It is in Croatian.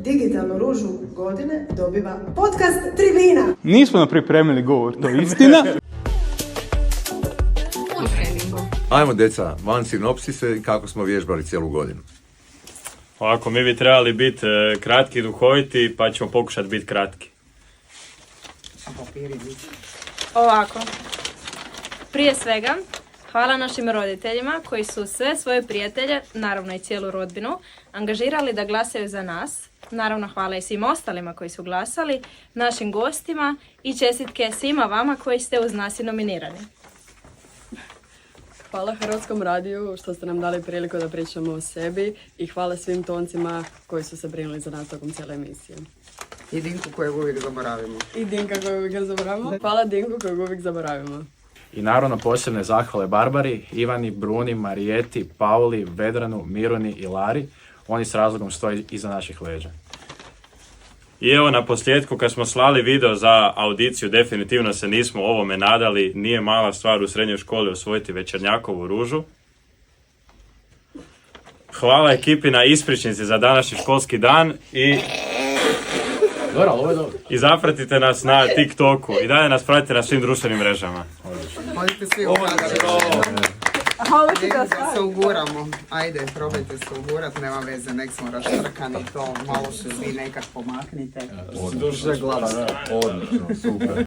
digitalnu ružu godine dobiva podcast Tribina. Nismo nam pripremili govor, to je istina. Ajmo djeca, van sinopsise i kako smo vježbali cijelu godinu. Ovako, mi bi trebali biti kratki i duhoviti, pa ćemo pokušati biti kratki. Ovako, prije svega, hvala našim roditeljima koji su sve svoje prijatelje, naravno i cijelu rodbinu, angažirali da glasaju za nas. Naravno, hvala i svim ostalima koji su glasali, našim gostima i čestitke svima vama koji ste uz nas i nominirani. Hvala Hrvatskom radiju što ste nam dali priliku da pričamo o sebi i hvala svim toncima koji su se brinuli za nas tokom cijele emisije. I Dinku kojeg uvijek zaboravimo. I Dinka kojeg uvijek zaboravimo. Hvala Dinku kojeg uvijek zaboravimo. I naravno posebne zahvale Barbari, Ivani, Bruni, Marijeti, Pauli, Vedranu, Miruni i Lari. Oni s razlogom stoji iza naših leđa. I evo na posljedku, kad smo slali video za audiciju, definitivno se nismo ovome nadali. Nije mala stvar u srednjoj školi osvojiti Večernjakovu ružu. Hvala ekipi na ispričnici za današnji školski dan i zapratite nas na TikToku i dalje nas pratite na svim društvenim mrežama. Hodite svi u da se uguramo. Ajde, probajte se ugurat, nema veze, nek smo raštrkani, to malo se vi nekak pomaknite. Odlično, super.